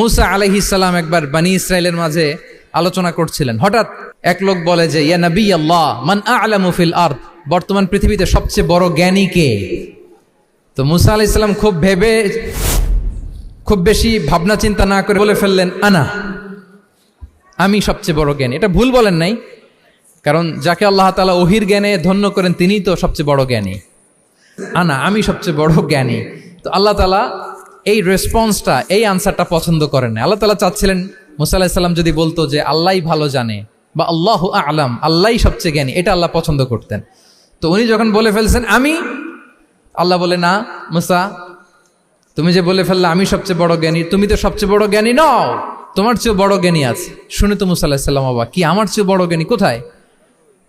মুসা আলাইহিস সালাম একবার বনি ইসরাইলের মাঝে আলোচনা করছিলেন। হঠাৎ এক লোক বলে যে ইয়া নবী আল্লাহ মান আ'লামু ফিল আরদ, বর্তমান পৃথিবীতে সবচেয়ে বড় জ্ঞানী কে? তো মুসা আলাইহিস সালাম খুব বেশি ভাবনা চিন্তা না করে বলে ফেললেন আমি সবচেয়ে বড় জ্ঞানী। এটা ভুল বলেন নাই, কারণ যাকে আল্লাহ তাআলা ওহির জ্ঞানে ধন্য করেন তিনিই তো সবচেয়ে বড় জ্ঞানী। আমি সবচেয়ে বড় জ্ঞানী। তো আল্লাহ তাআলা এই রেসপন্সটা, এই আনসারটা পছন্দ করেন না। আল্লাহ তাআলা চাচ্ছিলেন মুসা আলাইহিস সালাম যদি বলতো যে আল্লাহই ভালো জানে বা আল্লাহু আ'লাম, আল্লাহই সবচেয়ে জ্ঞানী, এটা আল্লাহ পছন্দ করতেন। তো উনি যখন বলে ফেলছেন আল্লাহ বলে না মুসা, তুমি যে বলে ফেললে আমি সবচেয়ে বড় জ্ঞানী, তুমি তো সবচেয়ে বড় জ্ঞানী নও, তোমার চেয়ে বড় জ্ঞানী আছে। শুনে তো মুসা আলাইহিস সালাম বাবা, কি আমার চেয়ে বড় জ্ঞানী কোথায়?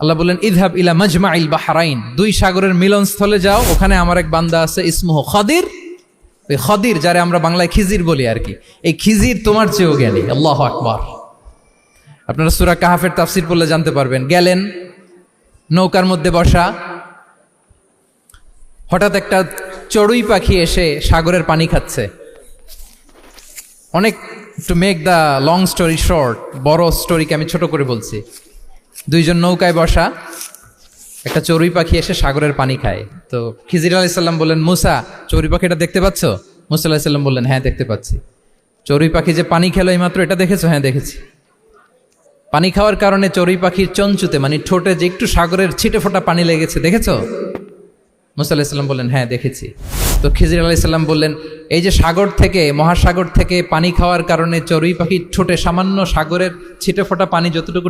আল্লাহ বললেন ইযহাব ইলা মাজমাইল বাহরাইন, দুই সাগরের মিলনস্থলে যাও, ওখানে আমার এক বান্দা আছে ইসমুহু খাদির। ওই খাদির, যারে আমরা বাংলায় খিজির বলি আর কি, এই খিজির তোমার চেয়েও জ্ঞানী। আল্লাহু আকবার। আপনারা সূরা কাহাফের তাফসীর পড়লে জানতে পারবেন। গেলেন, নৌকার মধ্যে বসা, হঠাৎ একটা চড়ুই পাখি এসে সাগরের পানি খাচ্ছে। অনেক, to make the long story short, বড় স্টোরিকে আমি ছোট করে বলছি। দুইজন নৌকায় বসা, একটা চড়ুই পাখি এসে সাগরের পানি খায়। তো খিজির আলাইহিস সালাম বললেন মুসা, চড়ুই পাখিটা দেখতে পাচ্ছ? মুসা আলাইহিস সালাম বললেন হ্যাঁ দেখতে পাচ্ছি। চড়ুই পাখি যে পানি খেলো এইমাত্র, এটা দেখেছো? হ্যাঁ দেখেছি। পানি খাওয়ার কারণে চড়ুই পাখির চঞ্চুতে মানে ঠোঁটে যে একটু সাগরের ছিটে ফোটা পানি লেগেছে, দেখেছো? মুসা আলাইহিস সালাম বললেন হ্যাঁ দেখেছি। তো খিজির আলাইহিস সালাম বললেন এই যে সাগর থেকে, মহাসাগর থেকে পানি খাওয়ার কারণে চড়ুই পাখির ঠোঁটে সামান্য সাগরের ছিটে ফোটা পানি যতটুকু